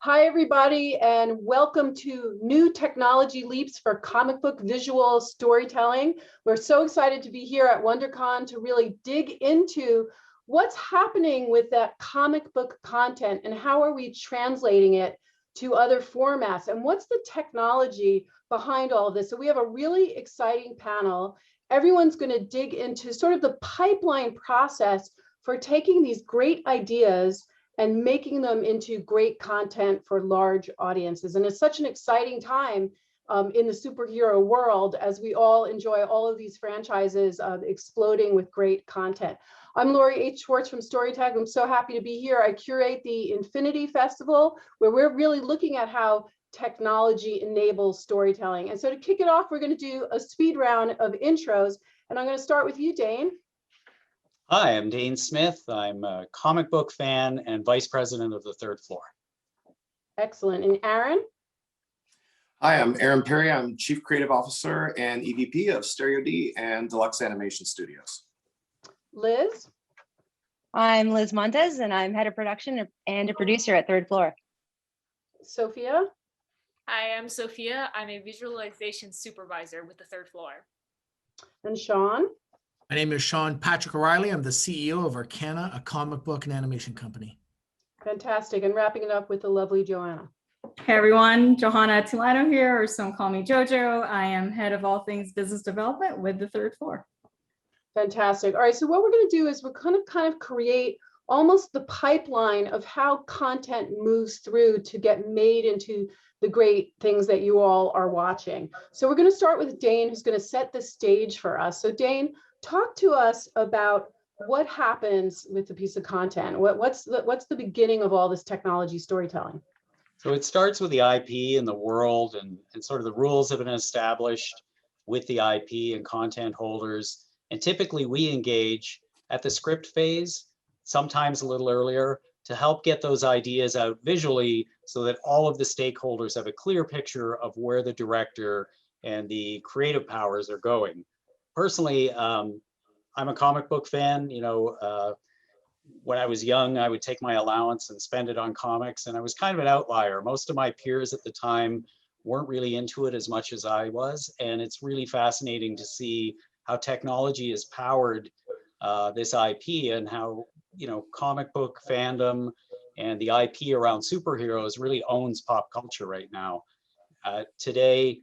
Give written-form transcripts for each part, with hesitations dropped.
Hi, everybody, and welcome to New Technology Leaps for Comic Book Visual Storytelling. We're so excited to be here at WonderCon to really dig into what's happening with that comic book content and how are we translating it to other formats and what's the technology behind all of this. So we have a really exciting panel. Everyone's going to dig into sort of the pipeline process for taking these great ideas and making them into great content for large audiences. And it's such an exciting time in the superhero world as we all enjoy all of these franchises exploding with great content. I'm Lori H. Schwartz from Storytag. I'm so happy to be here. I curate the Infinity Festival, where we're really looking at how technology enables storytelling. And so to kick it off, we're going to do a speed round of intros. And I'm going to start with you, Dane. Hi, I'm Dane Smith. I'm a comic book fan and vice president of the third floor. Excellent. And Aaron? Hi, I'm Aaron Parry. I'm Chief Creative Officer and EVP of Stereo D and Deluxe Animation Studios. Liz? I'm Liz Montes, and I'm head of production and a producer at Third Floor. Sophia? Hi, I'm Sophia. I'm a visualization supervisor with the third floor. And Sean? My name is Sean Patrick O'Reilly. I'm the CEO of Arcana, a comic book and animation company. Fantastic. And wrapping it up with the lovely Johanna. Hey everyone, Johanna Atilano here, or some call me JoJo. I am head of all things business development with the third floor. Fantastic. All right, so what we're going to do is we're going to kind of create almost the pipeline of how content moves through to get made into the great things that you all are watching. So we're going to start with Dane, who's going to set the stage for us. So Dane, talk to us about what happens with the piece of content. What's the beginning of all this technology storytelling? So it starts with the IP and the world and sort of the rules that have been established with the IP and content holders. And typically we engage at the script phase, sometimes a little earlier, to help get those ideas out visually so that all of the stakeholders have a clear picture of where the director and the creative powers are going. Personally, I'm a comic book fan. You know, when I was young, I would take my allowance and spend it on comics, and I was kind of an outlier. Most of my peers at the time weren't really into it as much as I was, and it's really fascinating to see how technology has powered this IP and how, you know, comic book fandom and the IP around superheroes really owns pop culture right now. Today,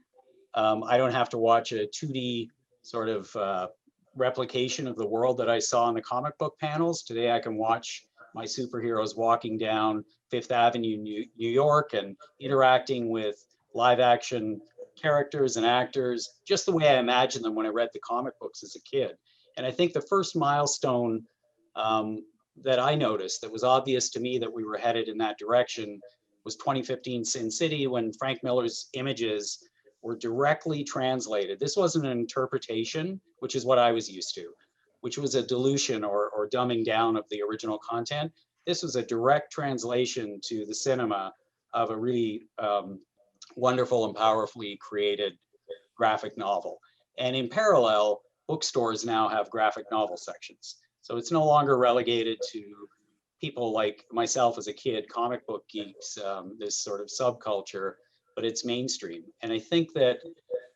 I don't have to watch a 2D sort of replication of the world that I saw in the comic book panels. Today I can watch my superheroes walking down Fifth Avenue, New York, and interacting with live action characters and actors, just the way I imagined them when I read the comic books as a kid. And I think the first milestone that I noticed that was obvious to me that we were headed in that direction was 2015 Sin City, when Frank Miller's images were directly translated. This wasn't an interpretation, which is what I was used to, which was a dilution or dumbing down of the original content. This was a direct translation to the cinema of a really wonderful and powerfully created graphic novel. And in parallel, bookstores now have graphic novel sections. So it's no longer relegated to people like myself as a kid, comic book geeks, this sort of subculture, but it's mainstream. And I think that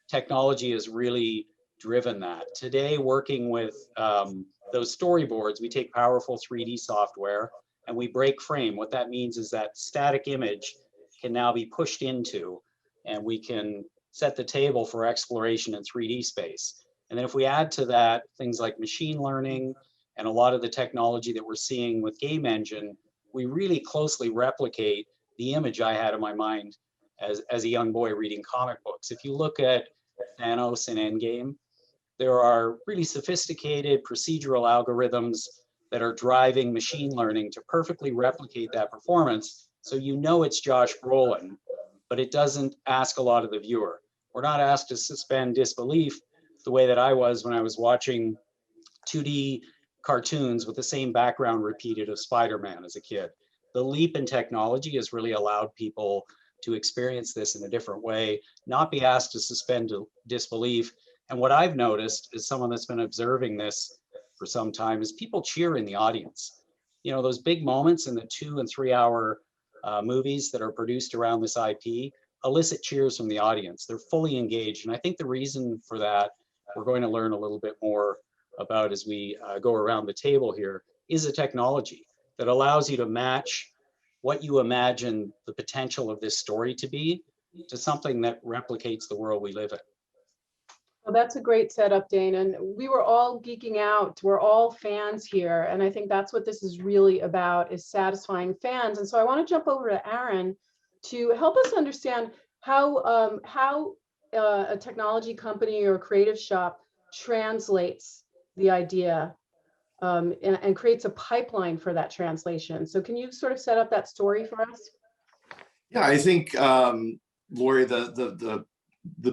technology has really driven that. Today, working with those storyboards, we take powerful 3D software and we break frame. What that means is that static image can now be pushed into, and we can set the table for exploration in 3D space. And then if we add to that things like machine learning and a lot of the technology that we're seeing with Game Engine, we really closely replicate the image I had in my mind as a young boy reading comic books. If you look at Thanos and Endgame, there are really sophisticated procedural algorithms that are driving machine learning to perfectly replicate that performance. So you know it's Josh Brolin, but it doesn't ask a lot of the viewer. We're not asked to suspend disbelief the way that I was when I was watching 2D cartoons with the same background repeated of Spider-Man as a kid. The leap in technology has really allowed people to experience this in a different way, not be asked to suspend disbelief. And what I've noticed as someone that's been observing this for some time is people cheer in the audience. You know, those big moments in the 2 and 3 hour movies that are produced around this IP elicit cheers from the audience. They're fully engaged. And I think the reason for that, we're going to learn a little bit more about as we go around the table here, is a technology that allows you to match what you imagine the potential of this story to be to something that replicates the world we live in. Well, that's a great setup, Dane. And we were all geeking out. We're all fans here. And I think that's what this is really about, is satisfying fans. And so I want to jump over to Aaron to help us understand how a technology company or creative shop translates the idea and creates a pipeline for that translation. So can you sort of set up that story for us? Yeah, I think, Lori, the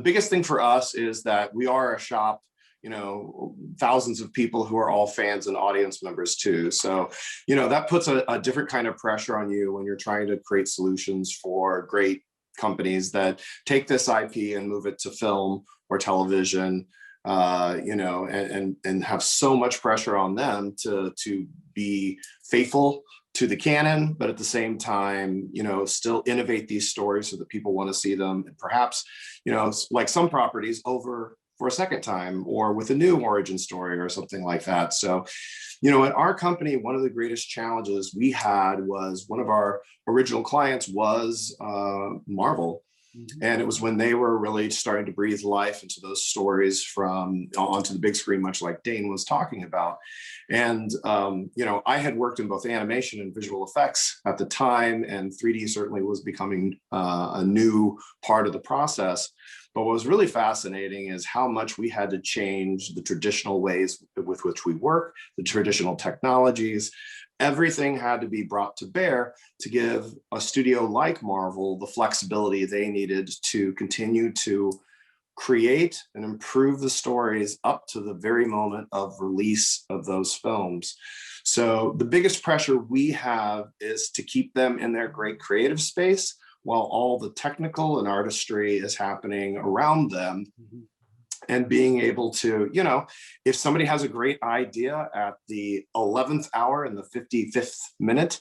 biggest thing for us is that we are a shop, you know, thousands of people who are all fans and audience members too. So, you know, that puts a different kind of pressure on you when you're trying to create solutions for great companies that take this IP and move it to film or television, you know, and have so much pressure on them to be faithful to the canon, but at the same time, you know, still innovate these stories so that people want to see them, and perhaps, you know, like some properties over for a second time or with a new origin story or something like that. So, you know, at our company, one of the greatest challenges we had was one of our original clients was Marvel. And it was when they were really starting to breathe life into those stories from onto the big screen, much like Dane was talking about. And, you know, I had worked in both animation and visual effects at the time, and 3D certainly was becoming a new part of the process. But what was really fascinating is how much we had to change the traditional ways with which we work, the traditional technologies. Everything had to be brought to bear to give a studio like Marvel the flexibility they needed to continue to create and improve the stories up to the very moment of release of those films. So the biggest pressure we have is to keep them in their great creative space while all the technical and artistry is happening around them. And being able to, you know, if somebody has a great idea at the 11th hour and the 55th minute,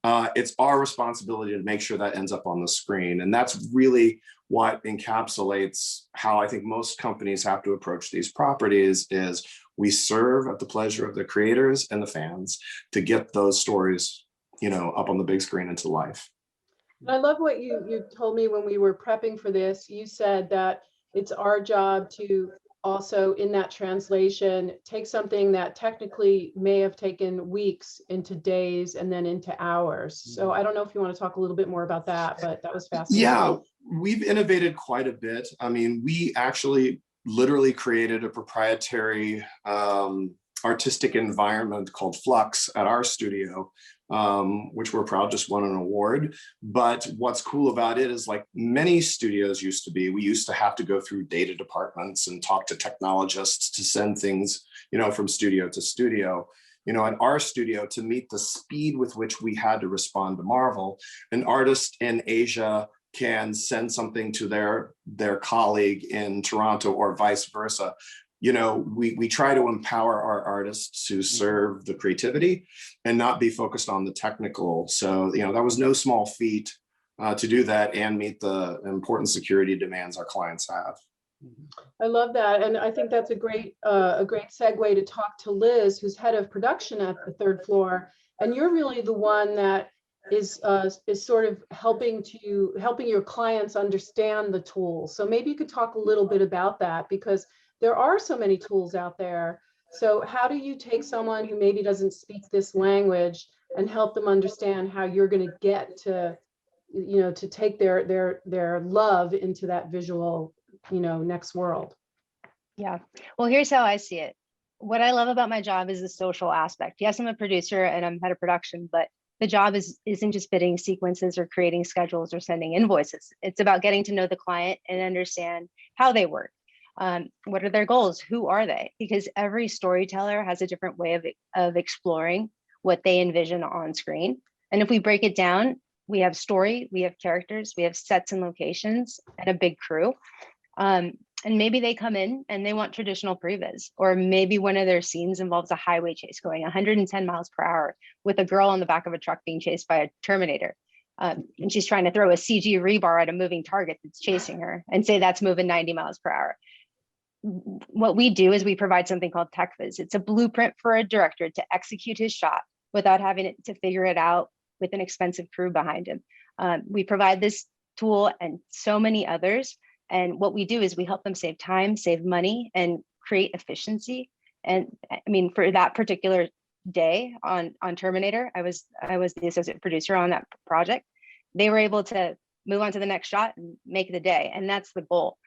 it's our responsibility to make sure that ends up on the screen. And that's really what encapsulates how I think most companies have to approach these properties is we serve at the pleasure of the creators and the fans to get those stories, you know, up on the big screen into life. And I love what you told me when we were prepping for this. You said that it's our job to also, in that translation, take something that technically may have taken weeks into days and then into hours. So I don't know if you want to talk a little bit more about that, but that was fascinating. Yeah, we've innovated quite a bit. I mean, we actually literally created a proprietary artistic environment called Flux at our studio, which we're proud just won an award. But what's cool about it is, like many studios used to be, we used to have to go through data departments and talk to technologists to send things, you know, from studio to studio. You know, at our studio, to meet the speed with which we had to respond to Marvel, an artist in Asia can send something to their colleague in Toronto or vice versa. You know, we try to empower our artists to serve the creativity and not be focused on the technical. So, you know, that was no small feat to do that and meet the important security demands our clients have. I love that. And I think that's a great segue to talk to Liz, who's head of production at the third floor. And you're really the one that is sort of helping your clients understand the tools. So maybe you could talk a little bit about that, because there are so many tools out there. So how do you take someone who maybe doesn't speak this language and help them understand how you're going to get to, you know, to take their love into that visual, you know, next world? Yeah. Well, here's how I see it. What I love about my job is the social aspect. Yes, I'm a producer and I'm head of production, but the job isn't just bidding sequences or creating schedules or sending invoices. It's about getting to know the client and understand how they work. What are their goals? Who are they? Because every storyteller has a different way of exploring what they envision on screen. And if we break it down, we have story, we have characters, we have sets and locations, and a big crew. And maybe they come in and they want traditional previs, or maybe one of their scenes involves a highway chase going 110 miles per hour with a girl on the back of a truck being chased by a Terminator. And she's trying to throw a CG rebar at a moving target that's chasing her and say that's moving 90 miles per hour. What we do is we provide something called tech viz. It's a blueprint for a director to execute his shot without having to figure it out with an expensive crew behind him. We provide this tool and so many others. And what we do is we help them save time, save money, and create efficiency. And I mean, for that particular day on Terminator, I was the associate producer on that project. They were able to move on to the next shot and make the day. And that's the goal.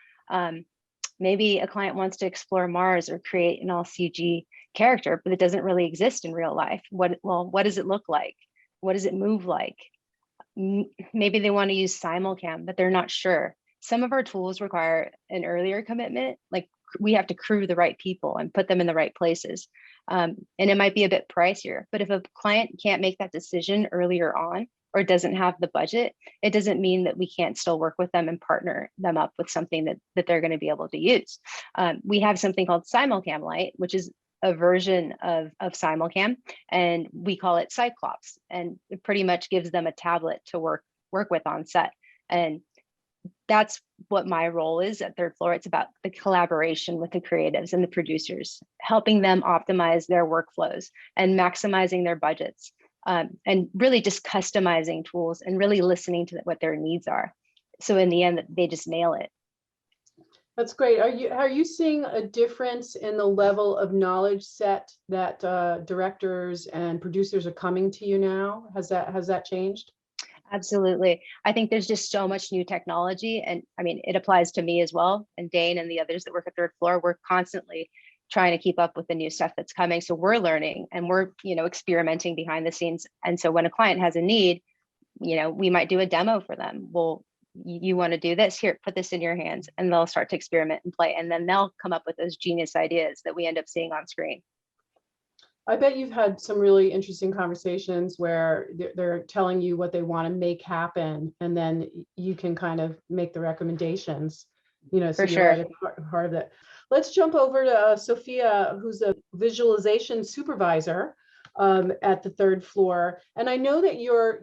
Maybe a client wants to explore Mars or create an all CG character, but it doesn't really exist in real life. What does it look like? What does it move like? Maybe they want to use simulcam, but they're not sure. Some of our tools require an earlier commitment, like we have to crew the right people and put them in the right places. And it might be a bit pricier, but if a client can't make that decision earlier on or doesn't have the budget, it doesn't mean that we can't still work with them and partner them up with something that they're going to be able to use. We have something called Simulcam Lite, which is a version of Simulcam, and we call it Cyclops, and it pretty much gives them a tablet to work with on set. And that's what my role is at Third Floor. It's about the collaboration with the creatives and the producers, helping them optimize their workflows and maximizing their budgets, and really just customizing tools and really listening to what their needs are. So in the end, they just nail it. That's great. Are you seeing a difference in the level of knowledge set that directors and producers are coming to you now? Has that changed? Absolutely. I think there's just so much new technology, and I mean, it applies to me as well, and Dane and the others that work at Third Floor. We're constantly trying to keep up with the new stuff that's coming. So we're learning and we're, experimenting behind the scenes. And so when a client has a need, we might do a demo for them. Well, you want to do this? Here, put this in your hands, and they'll start to experiment and play. And then they'll come up with those genius ideas that we end up seeing on screen. I bet you've had some really interesting conversations where they're telling you what they want to make happen, and then you can kind of make the recommendations, so For you're sure. at the heart of it. Let's jump over to Sophia, who's a visualization supervisor at the Third Floor. And I know that you're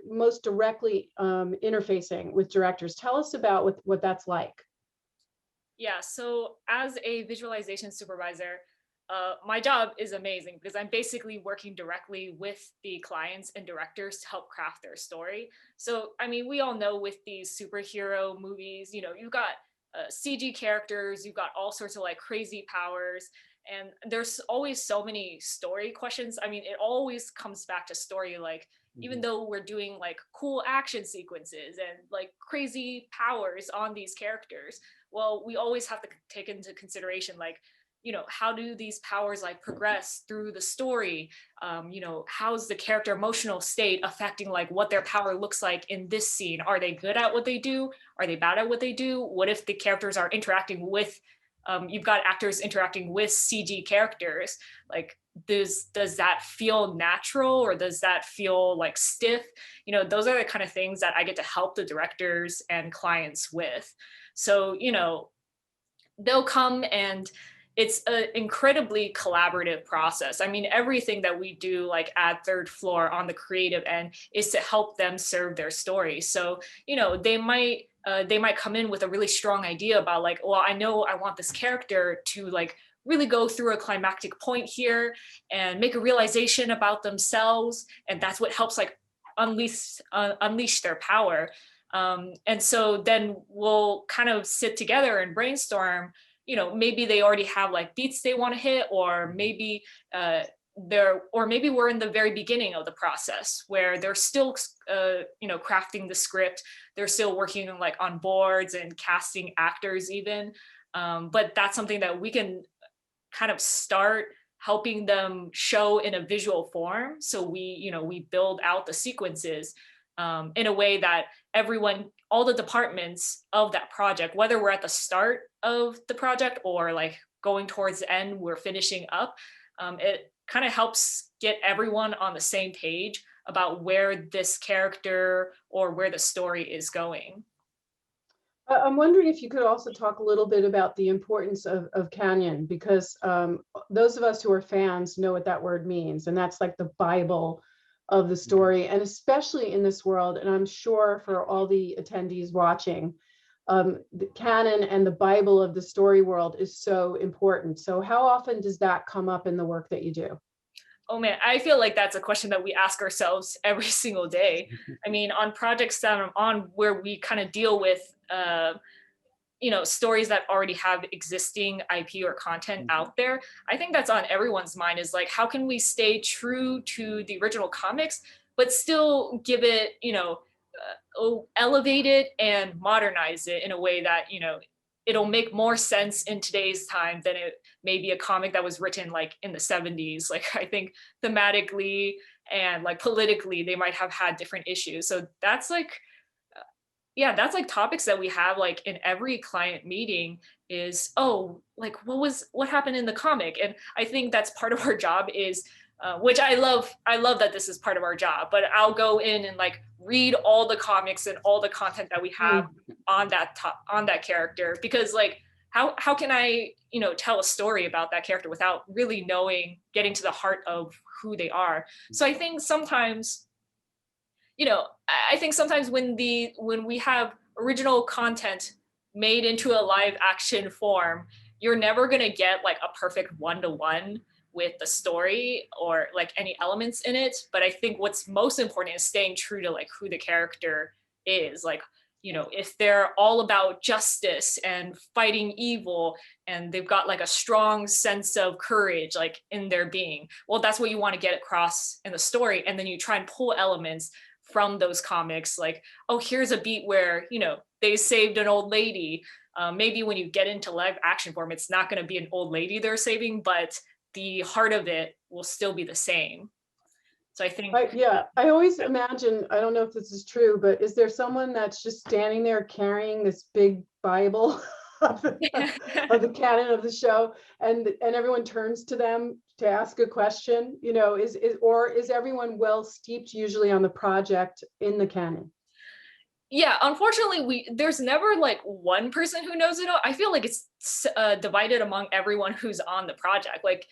most directly interfacing with directors. Tell us about what that's like. Yeah, so as a visualization supervisor, my job is amazing because I'm basically working directly with the clients and directors to help craft their story. So, I mean, we all know with these superhero movies, you've got CG characters, you've got all sorts of like crazy powers, and there's always so many story questions. I mean, it always comes back to story. Like, even though we're doing like cool action sequences and like crazy powers on these characters, well, we always have to take into consideration, like, how do these powers like progress through the story? How's the character emotional state affecting like what their power looks like in this scene? Are they good at what they do? Are they bad at what they do? What if the characters are interacting with, you've got actors interacting with CG characters? Like, does that feel natural, or does that feel like stiff? Those are the kind of things that I get to help the directors and clients with. So, they'll come, and it's an incredibly collaborative process. I mean, everything that we do like at Third Floor on the creative end is to help them serve their story. So, they might come in with a really strong idea about like, well, I know I want this character to like really go through a climactic point here and make a realization about themselves. And that's what helps like unleash their power. And so then we'll kind of sit together and brainstorm. Maybe they already have like beats they want to hit, or maybe maybe we're in the very beginning of the process where they're still, crafting the script. They're still working like on boards and casting actors even. But that's something that we can kind of start helping them show in a visual form. So we build out the sequences in a way that all the departments of that project, whether we're at the start of the project or like going towards the end, we're finishing up, it kind of helps get everyone on the same page about where this character or where the story is going. I'm wondering if you could also talk a little bit about the importance of canon, because those of us who are fans know what that word means, and that's like the Bible of the story, and especially in this world, and I'm sure for all the attendees watching, the canon and the Bible of the story world is so important. So how often does that come up in the work that you do? Oh man, I feel like that's a question that we ask ourselves every single day. I mean, on projects that I'm on where we kind of deal with, stories that already have existing IP or content out there, I think that's on everyone's mind, is like, how can we stay true to the original comics, but still give it, elevate it and modernize it in a way that, it'll make more sense in today's time than it may be a comic that was written like in the 70s. Like, I think thematically and like politically, they might have had different issues. So that's like, that's like topics that we have like in every client meeting is, oh, like what happened in the comic? And I think that's part of our job is, which I love that this is part of our job, but I'll go in and like read all the comics and all the content that we have on that character, because like, how can I, tell a story about that character without really getting to the heart of who they are? So I think sometimes, when we have original content made into a live action form, you're never going to get like a perfect one-to-one with the story or like any elements in it. But I think what's most important is staying true to like who the character is. Like, if they're all about justice and fighting evil and they've got like a strong sense of courage like in their being, well, that's what you want to get across in the story. And then you try and pull elements from those comics, like, oh, here's a beat where, they saved an old lady. Maybe when you get into live action form, it's not going to be an old lady they're saving, but the heart of it will still be the same. So I think, I always imagine, I don't know if this is true, but is there someone that's just standing there carrying this big Bible of the canon of the show, and everyone turns to them to ask a question? Is everyone well steeped usually on the project in the canon? Yeah, unfortunately, there's never like one person who knows it all. I feel like it's divided among everyone who's on the project. Like,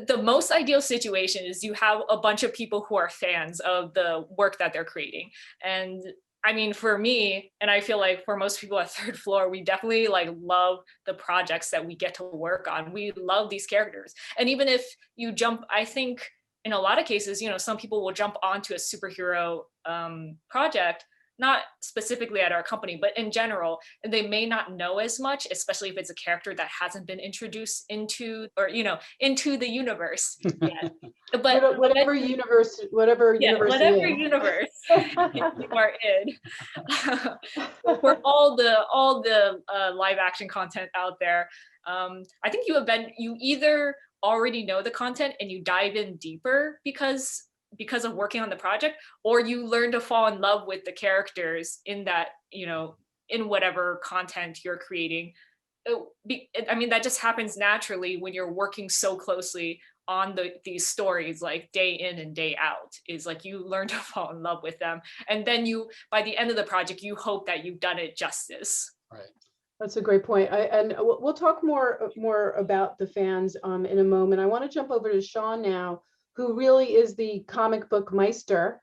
the most ideal situation is you have a bunch of people who are fans of the work that they're creating. And I mean, for me, and I feel like for most people at Third Floor, we definitely like love the projects that we get to work on. We love these characters. And even if you jump, I think in a lot of cases, some people will jump onto a superhero project, not specifically at our company, but in general, and they may not know as much, especially if it's a character that hasn't been introduced into, or, into the universe yet. But whatever universe you are in. For all the live action content out there, I think you either already know the content and you dive in deeper because of working on the project, or you learn to fall in love with the characters in that, in whatever content you're creating. I mean, that just happens naturally when you're working so closely on these stories, like day in and day out, is like you learn to fall in love with them. And then by the end of the project, you hope that you've done it justice. Right. That's a great point. And we'll talk more about the fans in a moment. I want to jump over to Sean now, who really is the Comic Bookmeister,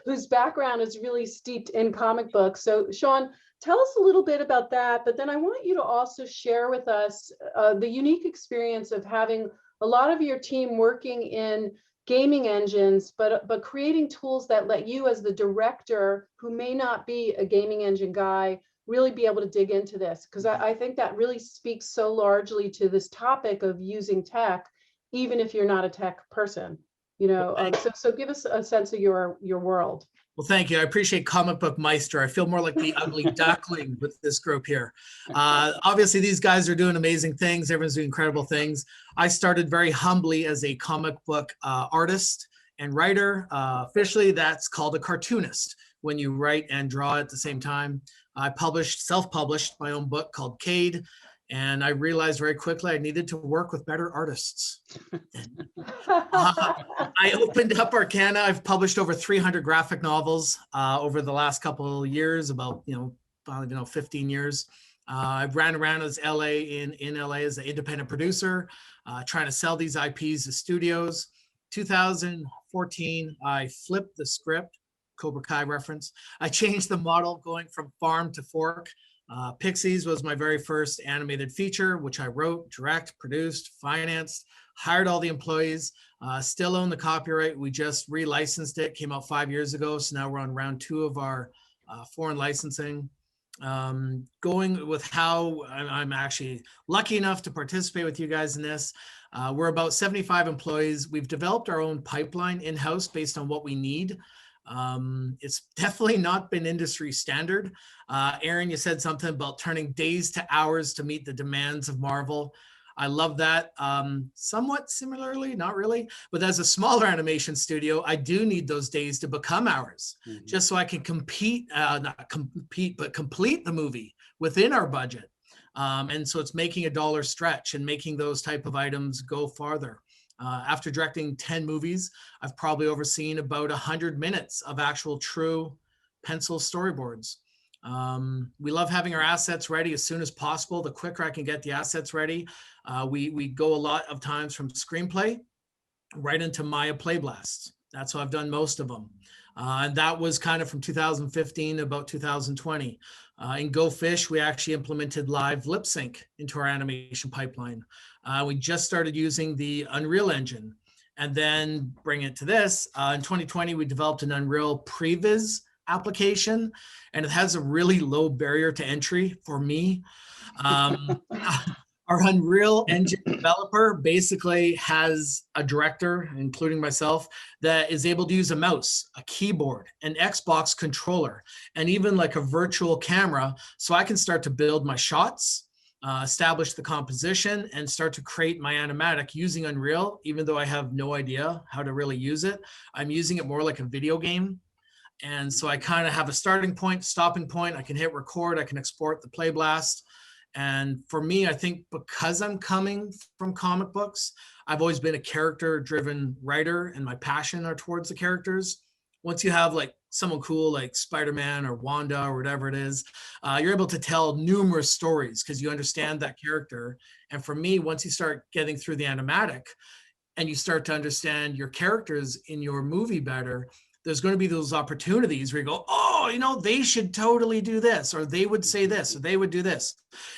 whose background is really steeped in comic books. So Sean, tell us a little bit about that, but then I want you to also share with us the unique experience of having a lot of your team working in gaming engines, but creating tools that let you as the director, who may not be a gaming engine guy, really be able to dig into this. Because I think that really speaks so largely to this topic of using tech, even if you're not a tech person, so give us a sense of your world. Well, thank you. I appreciate Comic Bookmeister. I feel more like the ugly duckling with this group here. Obviously, these guys are doing amazing things. Everyone's doing incredible things. I started very humbly as a comic book artist and writer. Officially, that's called a cartoonist, when you write and draw at the same time. I self-published my own book called Cade. And I realized very quickly I needed to work with better artists. I opened up Arcana. I've published over 300 graphic novels over the last couple of years, about 15 years. I ran around as LA in LA as an independent producer, trying to sell these IPs to studios. 2014, I flipped the script, Cobra Kai reference. I changed the model going from farm to fork. Pixies was my very first animated feature, which I wrote, direct, produced, financed, hired all the employees, still own the copyright. We just relicensed it, came out 5 years ago. So now we're on round 2 of our foreign licensing. Going with how I'm actually lucky enough to participate with you guys in this. We're about 75 employees. We've developed our own pipeline in-house based on what we need. It's definitely not been industry standard. Aaron, you said something about turning days to hours to meet the demands of Marvel. I love that. Somewhat similarly, not really, but as a smaller animation studio, I do need those days to become hours, just so I can not compete, but complete the movie within our budget. And so it's making a dollar stretch and making those type of items go farther. After directing 10 movies, I've probably overseen about 100 minutes of actual true pencil storyboards. We love having our assets ready as soon as possible. The quicker I can get the assets ready, we go a lot of times from screenplay right into Maya Play Blasts. That's how I've done most of them. And that was kind of from 2015 to about 2020. In Go Fish, we actually implemented live lip sync into our animation pipeline. We just started using the Unreal Engine, and then bring it to this. In 2020, we developed an Unreal Previs application, and it has a really low barrier to entry for me. Our Unreal Engine developer basically has a director, including myself, that is able to use a mouse, a keyboard, an Xbox controller, and even like a virtual camera, so I can start to build my shots, establish the composition, and start to create my animatic using Unreal, even though I have no idea how to really use it. I'm using it more like a video game. And so I kind of have a starting point, stopping point. I can hit record, I can export the Play Blast. And for me, I think because I'm coming from comic books, I've always been a character-driven writer, and my passion are towards the characters. Once you have like someone cool like Spider-Man or Wanda or whatever it is, you're able to tell numerous stories because you understand that character. And for me, once you start getting through the animatic and you start to understand your characters in your movie better, there's going to be those opportunities where you go, oh, you know, they should totally do this, or they would say this, or they would do this.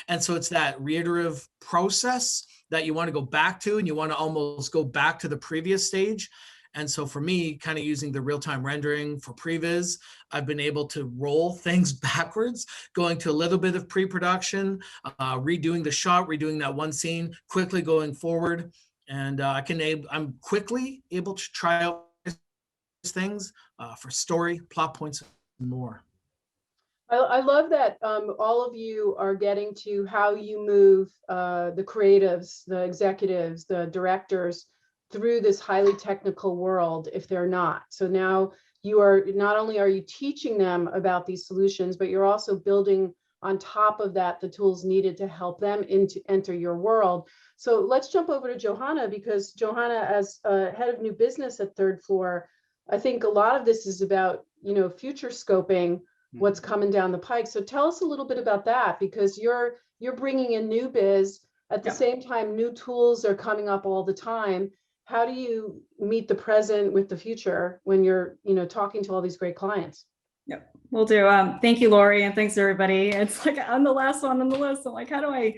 And so it's that reiterative process that you want to go back to, and you want to almost go back to the previous stage. And so for me, kind of using the real-time rendering for previs, I've been able to roll things backwards, going to a little bit of pre-production, redoing the shot, redoing that one scene, quickly going forward. And I'm quickly able to try out things for story, plot points, and more. I love that all of you are getting to how you move the creatives, the executives, the directors through this highly technical world if they're not. So now you are, not only are you teaching them about these solutions, but you're also building on top of that the tools needed to help them enter your world. So let's jump over to Johanna, because Johanna, as head of new business at Third Floor, I think a lot of this is about, you know, future scoping what's coming down the pike. So tell us a little bit about that, because you're bringing in new biz at the same time, new tools are coming up all the time. How do you meet the present with the future when you're, you know, talking to all these great clients? Yep, we'll do. Thank you, Lori, and thanks everybody. It's like I'm the last one on the list. I'm like, how do I?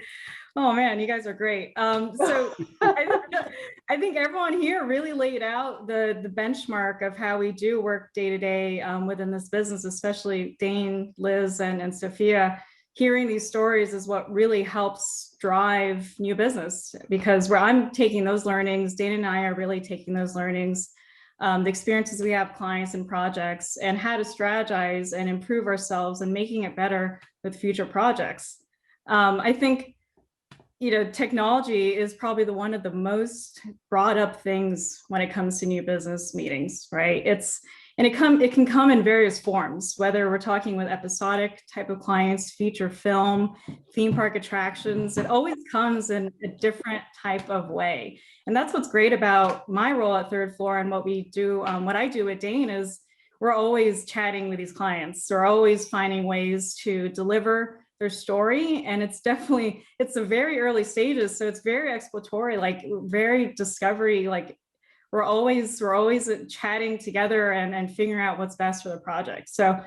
Oh man, you guys are great. So I think everyone here really laid out the benchmark of how we do work day to day within this business, especially Dane, Liz, and Sophia. Hearing these stories is what really helps drive new business, because where I'm taking those learnings, Dane and I are really taking those learnings, the experiences we have, clients and projects, and how to strategize and improve ourselves and making it better with future projects. I think, you know, technology is probably one of the most brought up things when it comes to new business meetings, right? It can come in various forms, whether we're talking with episodic type of clients, feature film, theme park attractions. It always comes in a different type of way. And that's what's great about my role at Third Floor, and what we do, what I do at Dane is we're always chatting with these clients. We're always finding ways to deliver their story. And it's the very early stages. So it's very exploratory, like very discovery, like we're always chatting together and figuring out what's best for the project. So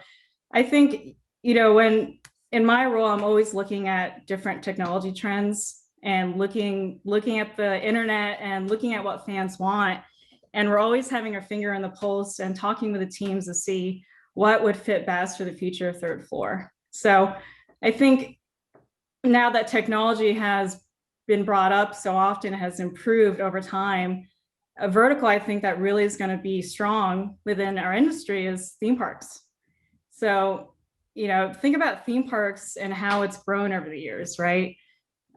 I think, when in my role, I'm always looking at different technology trends and looking at the internet and looking at what fans want. And we're always having our finger on the pulse and talking with the teams to see what would fit best for the future of Third Floor. So I think now that technology has been brought up so often, has improved over time, a vertical I think that really is going to be strong within our industry is theme parks. So, think about theme parks and how it's grown over the years, right?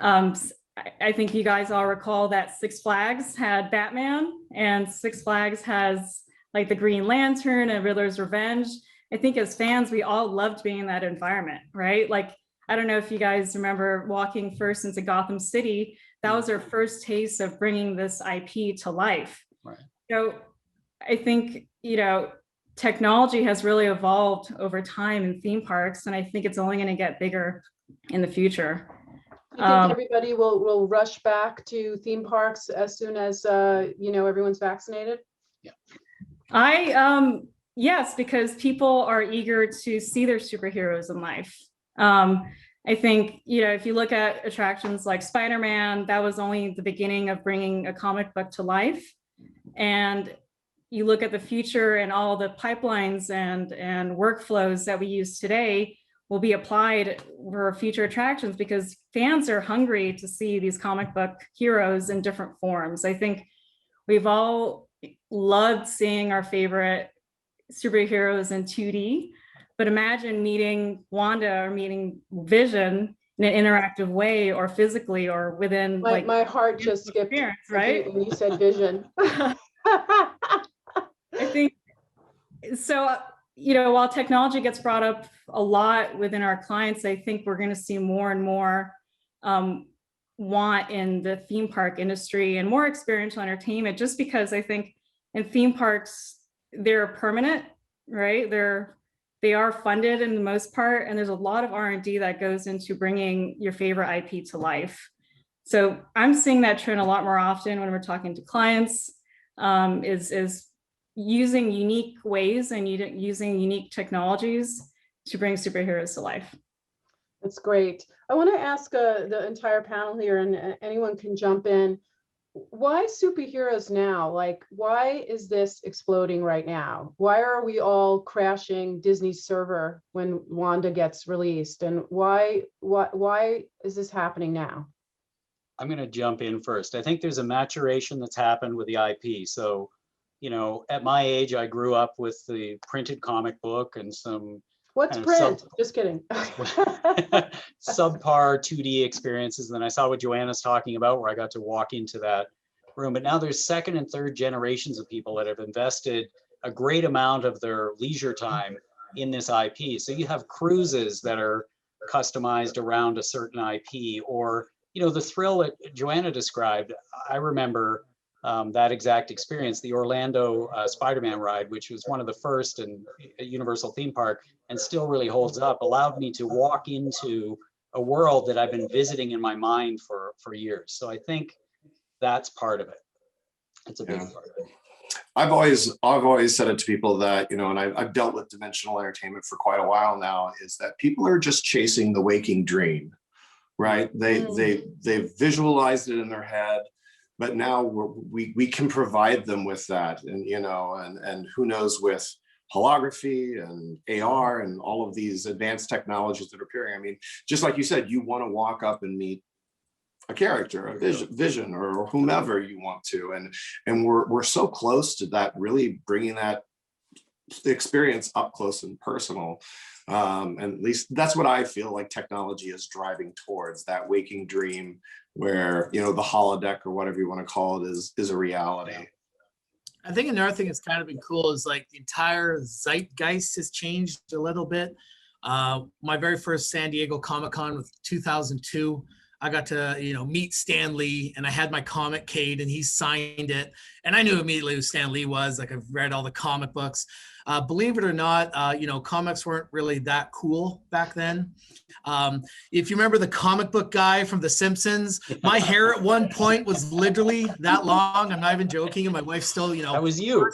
I think you guys all recall that Six Flags had Batman, and Six Flags has like the Green Lantern and Riddler's Revenge. I think as fans, we all loved being in that environment, right? Like, I don't know if you guys remember walking first into Gotham City. That was our first taste of bringing this IP to life. Right. So I think, technology has really evolved over time in theme parks, and I think it's only going to get bigger in the future. You think everybody will rush back to theme parks as soon as everyone's vaccinated? Yeah. Yes, because people are eager to see their superheroes in life. I think, if you look at attractions like Spider-Man, that was only the beginning of bringing a comic book to life. And you look at the future, and all the pipelines and workflows that we use today will be applied for future attractions, because fans are hungry to see these comic book heroes in different forms. I think we've all loved seeing our favorite superheroes in 2D, but imagine meeting Wanda or meeting Vision in an interactive way, or physically, or within my heart just skipped, right? When you said Vision. I think so. While technology gets brought up a lot within our clients, I think we're going to see more and more want in the theme park industry and more experiential entertainment, just because I think in theme parks, they're permanent, right? They are funded in the most part, and there's a lot of R&D that goes into bringing your favorite IP to life. So I'm seeing that trend a lot more often when we're talking to clients, is using unique ways and using unique technologies to bring superheroes to life. That's great. I want to ask the entire panel here, and anyone can jump in. Why superheroes now? Like, why is this exploding right now? Why are we all crashing Disney's server when Wanda gets released? And why is this happening now? I'm going to jump in first. I think there's a maturation that's happened with the IP. So, at my age, I grew up with the printed comic book and some What's print? Just kidding. subpar 2D experiences. And then I saw what Johanna's talking about, where I got to walk into that room. But now there's second and third generations of people that have invested a great amount of their leisure time in this IP. So you have cruises that are customized around a certain IP, or, the thrill that Johanna described. I remember that exact experience, the Orlando Spider-Man ride, which was one of the first in a Universal theme park and still really holds up, allowed me to walk into a world that I've been visiting in my mind for years. So I think that's part of it. It's a big part of it. I've always said it to people that, and I've dealt with dimensional entertainment for quite a while now, is that people are just chasing the waking dream, right? They've visualized it in their head, but now we can provide them with that, and and who knows, with holography and AR and all of these advanced technologies that are appearing. I mean, just like you said, you want to walk up and meet a character, a vision, or whomever you want to, and we're so close to that, really bringing that experience up close and personal. And at least that's what I feel like technology is driving towards, that waking dream where, the holodeck or whatever you want to call it is a reality. I think another thing that's kind of been cool is like the entire zeitgeist has changed a little bit. My very first San Diego Comic Con was 2002. I got to, meet Stan Lee, and I had my comic Cade, and he signed it. And I knew immediately who Stan Lee was. Like, I've read all the comic books. Believe it or not, comics weren't really that cool back then. If you remember the comic book guy from The Simpsons, my hair at one point was literally that long. I'm not even joking. And my wife still, That was you.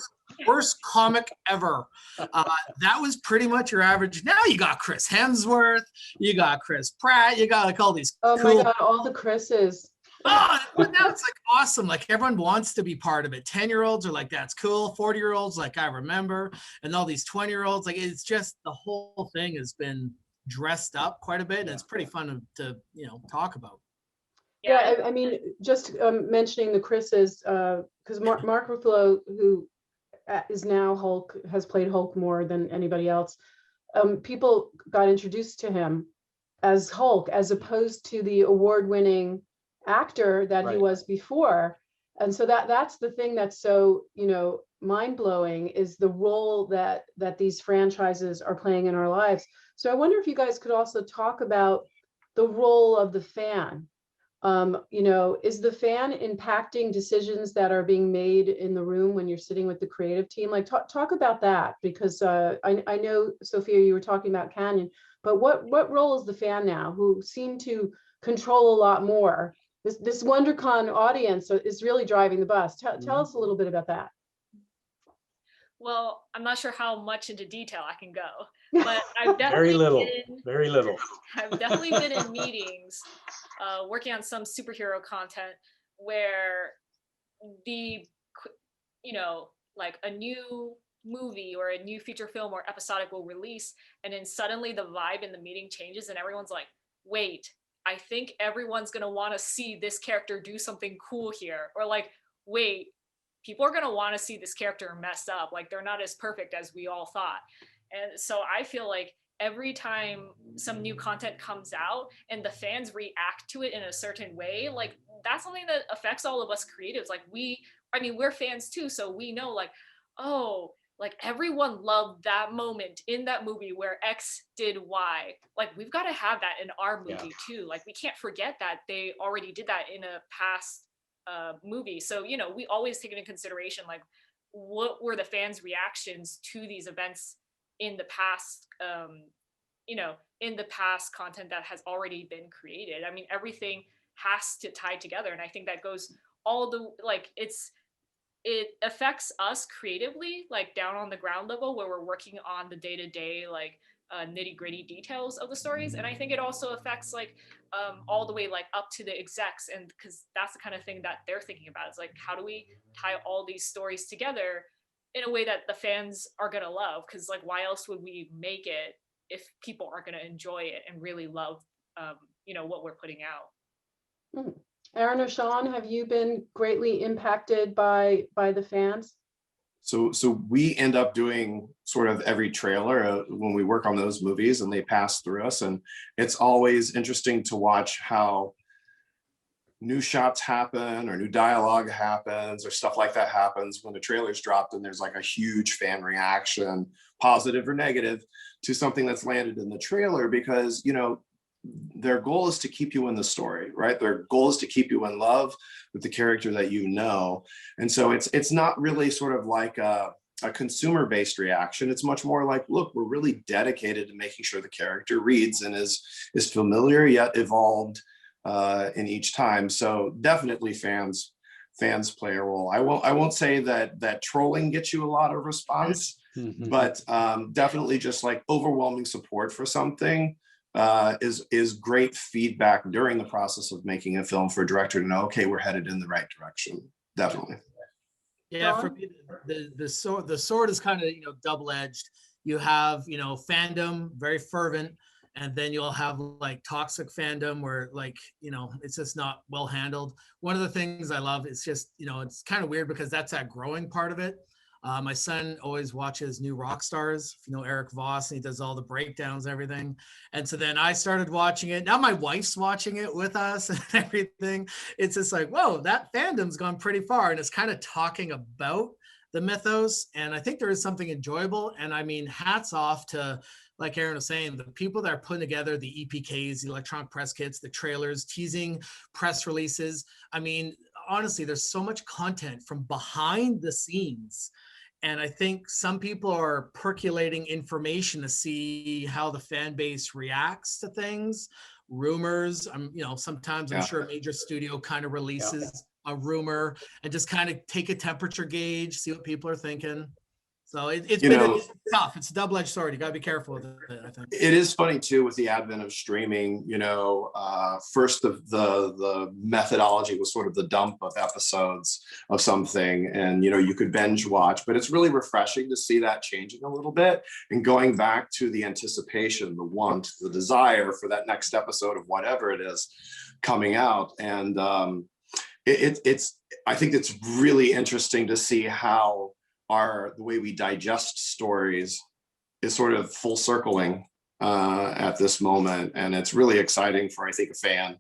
Worst comic ever. That was pretty much your average. Now you got Chris Hemsworth, you got Chris Pratt, you got like all these Oh cool. my God, all the Chris's. Oh, but now it's like awesome. Like everyone wants to be part of it. 10-year-olds are like, that's cool. 40-year-olds, like, I remember. And all these 20-year-olds, like, it's just the whole thing has been dressed up quite a bit. And it's pretty fun to talk about. Yeah, I mean, just mentioning the Chris's, because Mark Ruffalo, who is now Hulk, has played Hulk more than anybody else. People got introduced to him as Hulk, as opposed to the award-winning actor that he was before. And so that's the thing that's so, mind-blowing, is the role that these franchises are playing in our lives. So I wonder if you guys could also talk about the role of the fan. Is the fan impacting decisions that are being made in the room when you're sitting with the creative team? Like, talk about that, because I know, Sophia, you were talking about Canon, but what role is the fan now, who seem to control a lot more? This WonderCon audience is really driving the bus. Tell us a little bit about that. Well, I'm not sure how much into detail I can go, but I've definitely very little. I've definitely been in meetings working on some superhero content where like a new movie or a new feature film or episodic will release, and then suddenly the vibe in the meeting changes and everyone's like, wait, I think everyone's gonna want to see this character do something cool here, or like, wait, people are going to want to see this character mess up. Like, they're not as perfect as we all thought. And so I feel like every time some new content comes out and the fans react to it in a certain way, like, that's something that affects all of us creatives. Like, we're fans too. So we know, like, oh, like, everyone loved that moment in that movie where X did Y. Like, we've got to have that in our movie too. Like, we can't forget that they already did that in a past movie. So, we always take into consideration, like, what were the fans' reactions to these events in the past, in the past content that has already been created. I mean, everything has to tie together. And I think that goes it affects us creatively, like down on the ground level, where we're working on the day-to-day, like, nitty-gritty details of the stories. And I think it also affects, like, all the way, like, up to the execs, and because that's the kind of thing that they're thinking about. It's like, how do we tie all these stories together in a way that the fans are gonna love? Because, like, why else would we make it if people aren't gonna enjoy it and really love what we're putting out? Aaron or Sean, have you been greatly impacted by the fans? So we end up doing sort of every trailer when we work on those movies, and they pass through us. And it's always interesting to watch how new shots happen or new dialogue happens or stuff like that happens when the trailer's dropped and there's like a huge fan reaction, positive or negative, to something that's landed in the trailer, because, their goal is to keep you in the story, right? Their goal is to keep you in love with the character that you know. And so it's not really sort of like a consumer-based reaction. It's much more like, look, we're really dedicated to making sure the character reads and is familiar yet evolved in each time. So definitely fans play a role. I won't say that trolling gets you a lot of response, but definitely just like overwhelming support for something is great feedback during the process of making a film for a director to know, okay, we're headed in the right direction. Definitely. Yeah, for me, the sword is kind of double-edged. You have fandom, very fervent, and then you'll have like toxic fandom where it's just not well handled. One of the things I love is just it's kind of weird because that's that growing part of it. My son always watches New Rock Stars, Eric Voss, and he does all the breakdowns and everything. And so then I started watching it. Now my wife's watching it with us and everything. It's just like, whoa, that fandom's gone pretty far. And it's kind of talking about the mythos. And I think there is something enjoyable. And I mean, hats off to like Aaron was saying, the people that are putting together the EPKs, the electronic press kits, the trailers, teasing press releases. I mean, honestly, there's so much content from behind the scenes. And I think some people are percolating information to see how the fan base reacts to things, rumors. Sometimes I'm sure a major studio kind of releases a rumor and just kind of take a temperature gauge, see what people are thinking. So it's tough. It's a double-edged sword. You got to be careful with it, I think. It is funny too with the advent of streaming. First the methodology was sort of the dump of episodes of something, and you could binge watch. But it's really refreshing to see that changing a little bit and going back to the anticipation, the want, the desire for that next episode of whatever it is coming out. And I think it's really interesting to see how the way we digest stories is sort of full circling at this moment, and it's really exciting for, I think, a fan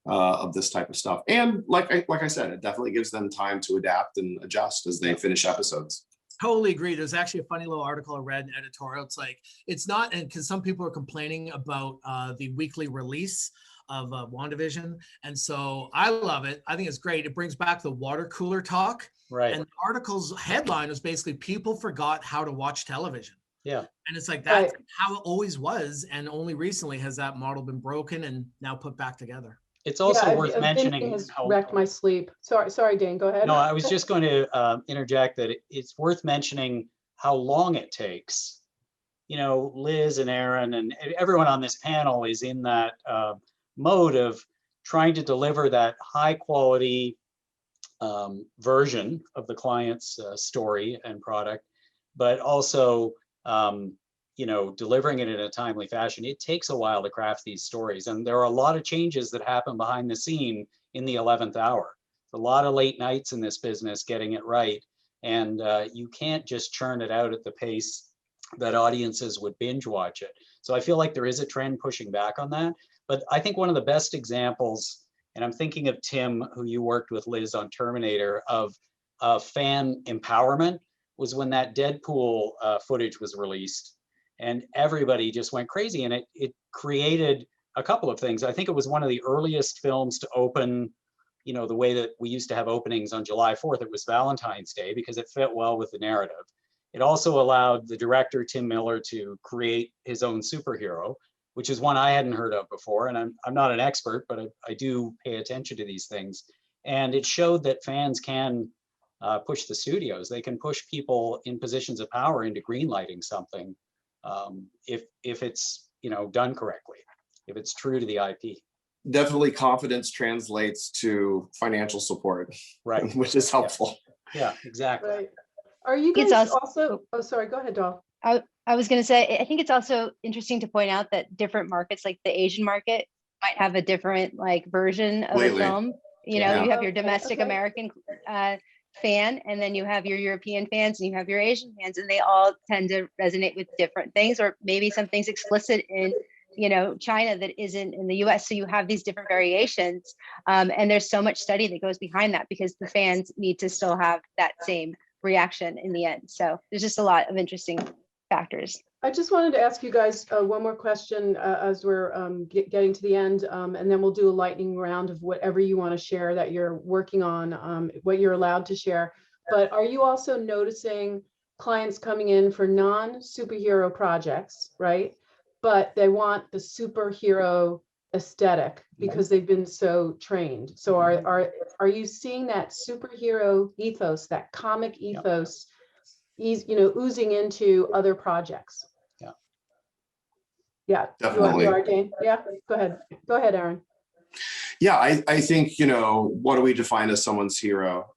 of this type of stuff. And like I said, it definitely gives them time to adapt and adjust as they finish episodes. Totally agree. There's actually a funny little article I read in editorial. It's like, it's not, and because some people are complaining about the weekly release of WandaVision, and so I love it. I think it's great. It brings back the water cooler talk. Right. And the article's headline was basically people forgot how to watch television. Yeah. And it's like, that's how it always was. And only recently has that model been broken and now put back together. It's also worth mentioning. Has wrecked my sleep. Sorry, Dane, go ahead. No, I was just going to interject that it's worth mentioning how long it takes. Liz and Aaron and everyone on this panel is in that mode of trying to deliver that high quality version of the client's story and product, but also delivering it in a timely fashion. It takes a while to craft these stories, and there are a lot of changes that happen behind the scene in the 11th hour. A lot of late nights in this business getting it right, and you can't just churn it out at the pace that audiences would binge watch it. So I feel like there is a trend pushing back on that. But I think one of the best examples, and I'm thinking of Tim, who you worked with, Liz, on Terminator, of fan empowerment, was when that Deadpool footage was released, and everybody just went crazy. And it created a couple of things. I think it was one of the earliest films to open, the way that we used to have openings on July 4th. It was Valentine's Day because it fit well with the narrative. It also allowed the director, Tim Miller, to create his own superhero, which is one I hadn't heard of before. And I'm not an expert, but I do pay attention to these things. And it showed that fans can push the studios. They can push people in positions of power into greenlighting something if it's done correctly, if it's true to the IP. Definitely confidence translates to financial support, right? Which is helpful. Yeah, exactly. Right. Are you guys also, oh, sorry, go ahead, Doll. I was going to say, I think it's also interesting to point out that different markets, like the Asian market, might have a different version of a film. You have your domestic American fan, and then you have your European fans, and you have your Asian fans, and they all tend to resonate with different things, or maybe something's explicit in China that isn't in the US. So you have these different variations, and there's so much study that goes behind that because the fans need to still have that same reaction in the end. So there's just a lot of interesting factors. I just wanted to ask you guys one more question as we're getting to the end, and then we'll do a lightning round of whatever you want to share that you're working on, what you're allowed to share. But are you also noticing clients coming in for non-superhero projects, right? But they want the superhero aesthetic because they've been so trained. So are you seeing that superhero ethos, that comic ethos, oozing into other projects? Yeah. Definitely. You are, Dane? Yeah, go ahead, Aaron. Yeah, I think, what do we define as someone's hero?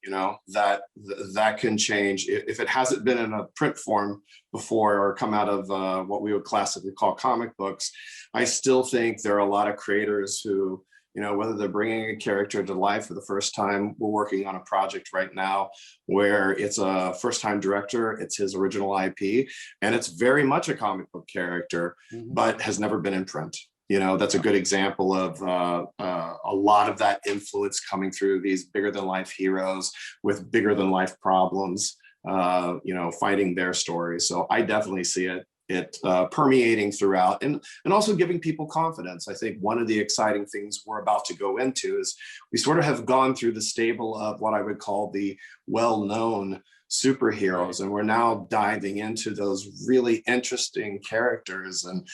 That can change. If it hasn't been in a print form before or come out of what we would classically call comic books, I still think there are a lot of creators who, whether they're bringing a character to life for the first time. We're working on a project right now where it's a first-time director, it's his original IP, and it's very much a comic book character, but has never been in print. That's a good example of a lot of that influence coming through these bigger than life heroes with bigger than life problems, fighting their stories. So I definitely see it it permeating throughout, and also giving people confidence. I think one of the exciting things we're about to go into is we sort of have gone through the stable of what I would call the well-known superheroes, and we're now diving into those really interesting characters. And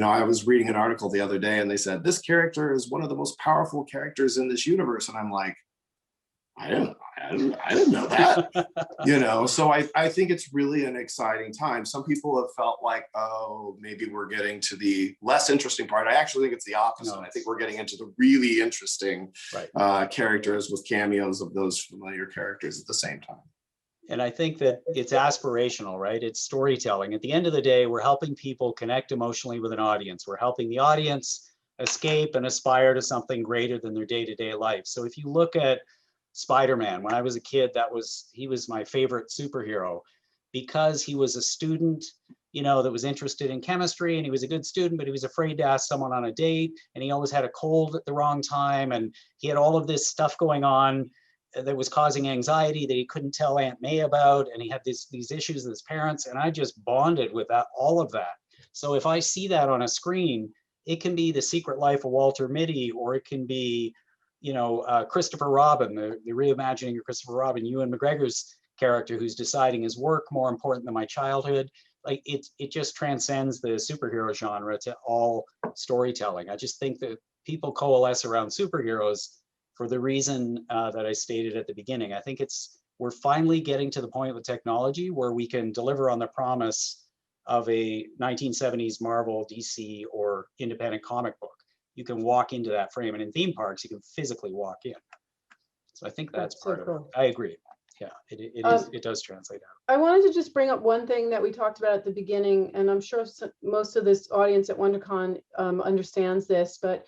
I was reading an article the other day and they said this character is one of the most powerful characters in this universe, and I'm like, I didn't know that. So I think it's really an exciting time. Some people have felt like, oh, maybe we're getting to the less interesting part. I actually think it's the opposite. No. I think we're getting into the really interesting characters with cameos of those familiar characters at the same time. And I think that it's aspirational, right? It's storytelling. At the end of the day, we're helping people connect emotionally with an audience. We're helping the audience escape and aspire to something greater than their day-to-day life. So if you look at Spider-Man, when I was a kid, he was my favorite superhero because he was a student, that was interested in chemistry, and he was a good student, but he was afraid to ask someone on a date, and he always had a cold at the wrong time, and he had all of this stuff going on that was causing anxiety that he couldn't tell Aunt May about, and he had these issues with his parents, and I just bonded with all of that. So if I see that on a screen, it can be The Secret Life of Walter Mitty, or it can be Christopher Robin, the reimagining of Christopher Robin, Ewan McGregor's character who's deciding is work more important than my childhood. Like it just transcends the superhero genre to all storytelling. I just think that people coalesce around superheroes for the reason that I stated at the beginning. I think we're finally getting to the point with technology where we can deliver on the promise of a 1970s Marvel, DC, or independent comic book. You can walk into that frame, and in theme parks, you can physically walk in. So I think that's part of it. I agree. Yeah, it does translate out. I wanted to just bring up one thing that we talked about at the beginning, and I'm sure most of this audience at WonderCon understands this, but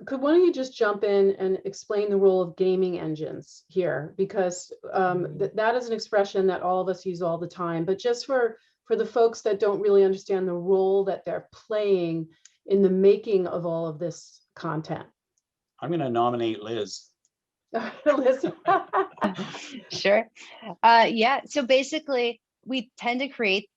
could one of you just jump in and explain the role of gaming engines here? Because that is an expression that all of us use all the time, but just for the folks that don't really understand the role that they're playing in the making of all of this content. I'm going to nominate Liz. Liz. Sure. Yeah. So basically, we tend to create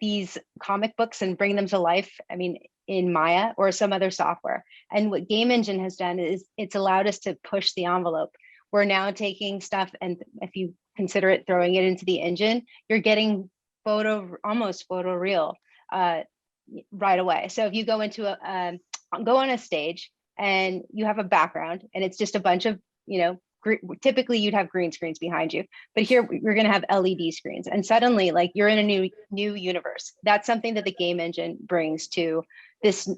these comic books and bring them to life. I mean, in Maya or some other software. And what Game Engine has done is it's allowed us to push the envelope. We're now taking stuff, and if you consider it throwing it into the engine, you're getting almost photoreal right away. So if you go into go on a stage and you have a background and it's just a bunch of, typically you'd have green screens behind you, but here we're going to have LED screens, and suddenly like you're in a new universe. That's something that the Game Engine brings to this,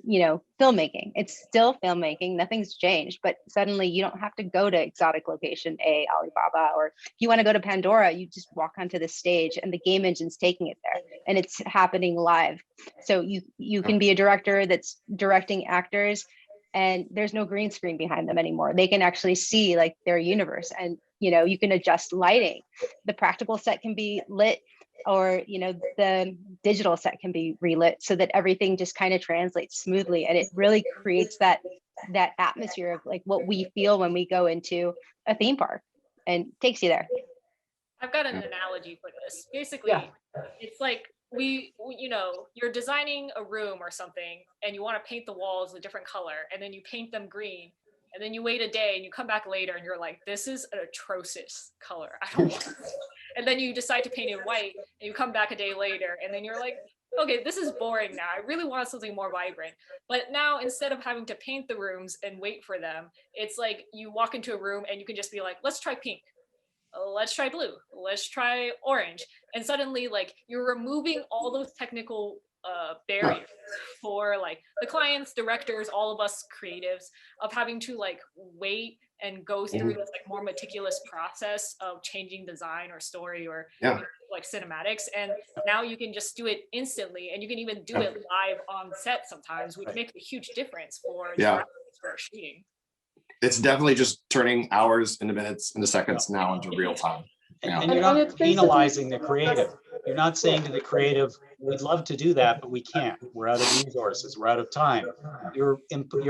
filmmaking. It's still filmmaking, nothing's changed, but suddenly you don't have to go to exotic location A, Alibaba, or if you want to go to Pandora, you just walk onto the stage and the Game Engine's taking it there and it's happening live. So you can be a director that's directing actors, and there's no green screen behind them anymore. They can actually see like their universe, and you can adjust lighting. The practical set can be lit, or the digital set can be relit, so that everything just kind of translates smoothly, and it really creates that atmosphere of like what we feel when we go into a theme park, and takes you there. I've got an analogy for this. Basically, it's like you're designing a room or something, and you want to paint the walls a different color, and then you paint them green, and then you wait a day and you come back later and you're like, this is an atrocious color. I don't want this. And then you decide to paint it white, and you come back a day later and then you're like, okay, this is boring now. I really want something more vibrant. But now, instead of having to paint the rooms and wait for them, it's like you walk into a room and you can just be like, let's try pink. Let's try blue. Let's try orange. And suddenly like you're removing all those technical barriers for like the clients, directors, all of us creatives, of having to like wait and go through this like more meticulous process of changing design or story or like cinematics. And now you can just do it instantly, and you can even do it live on set sometimes, which makes a huge difference for shooting. It's definitely just turning hours into minutes into seconds now into real time. And you're not penalizing the creative. You're not saying to the creative, we'd love to do that, but we can't. We're out of resources. We're out of time. You're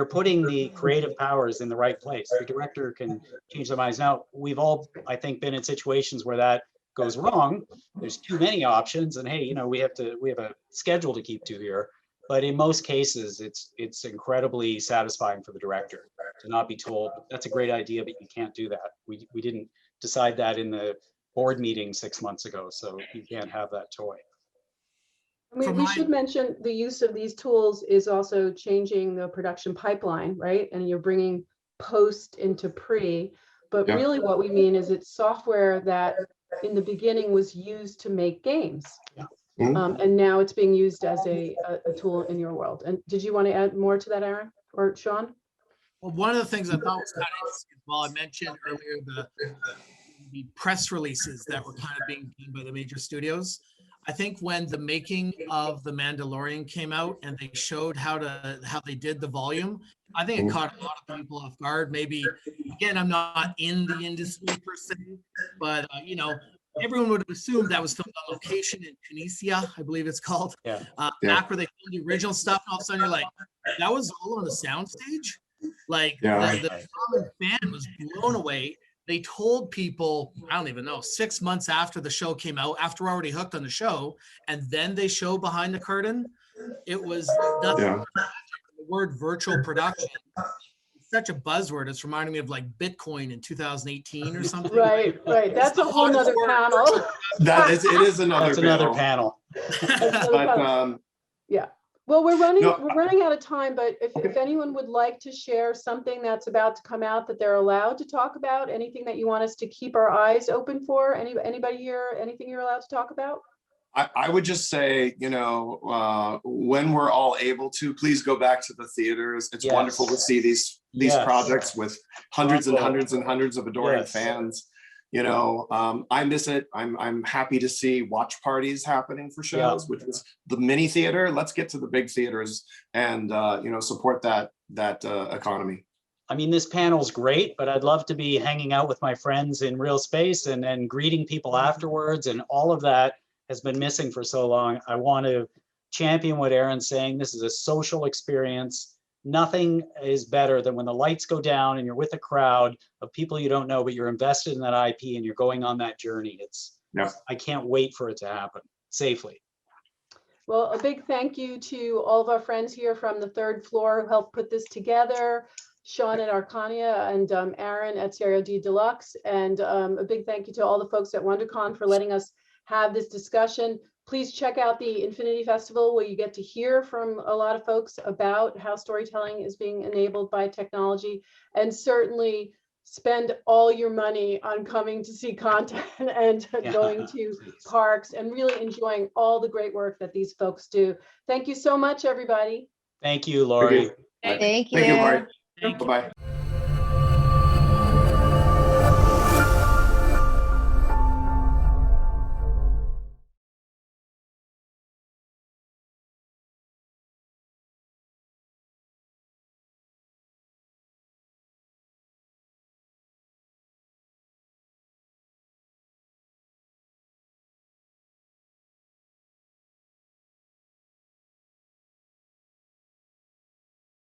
putting the creative powers in the right place. The director can change their minds. Now, we've all, I think, been in situations where that goes wrong, there's too many options, and hey, we have a schedule to keep to here. But in most cases, it's incredibly satisfying for the director to not be told, that's a great idea, but you can't do that. We didn't decide that in the board meeting 6 months ago, so you can't have that toy. We should mention the use of these tools is also changing the production pipeline, right? And you're bringing post into pre, but really what we mean is it's software that in the beginning was used to make games. And now it's being used as a tool in your world. And did you want to add more to that, Aaron or Sean? Well, one of the things I thought was kind of interesting, well, I mentioned earlier the press releases that were kind of being done by the major studios. I think when the making of The Mandalorian came out and they showed how they did the volume, I think it caught a lot of people off guard. Maybe, again, I'm not in the industry per se, but everyone would have assumed that was filmed on location in Tunisia, I believe it's called. Back where they filmed the original stuff, and all of a sudden you're like, that was all on the soundstage? Like the common fan was blown away. They told people, I don't even know, 6 months after the show came out, after we're already hooked on the show, and then they show behind the curtain. It was nothing. The word virtual production, such a buzzword. It's reminding me of like Bitcoin in 2018 or something. Right. That's a whole nother panel. It is another panel. But Well, we're running out of time, but if anyone would like to share something that's about to come out that they're allowed to talk about, anything that you want us to keep our eyes open for, anybody here, anything you're allowed to talk about? I would just say, when we're all able to, please go back to the theaters. It's wonderful to see these projects with hundreds and hundreds and hundreds of adoring fans. I miss it. I'm happy to see watch parties happening for shows, which is the mini theater. Let's get to the big theaters and support that economy. I mean, this panel's great, but I'd love to be hanging out with my friends in real space and greeting people afterwards, and all of that has been missing for so long. I want to champion what Aaron's saying. This is a social experience. Nothing is better than when the lights go down and you're with a crowd of people you don't know, but you're invested in that IP and you're going on that journey. I can't wait for it to happen safely. Well, a big thank you to all of our friends here from the third floor who helped put this together. Sean at Arcana and Aaron at CROD Deluxe. And a big thank you to all the folks at WonderCon for letting us have this discussion. Please check out the Infinity Festival, where you get to hear from a lot of folks about how storytelling is being enabled by technology, and certainly spend all your money on coming to see content and going to parks and really enjoying all the great work that these folks do. Thank you so much, everybody. Thank you, Lori. Thank you. Thank you, Lori. Bye-bye.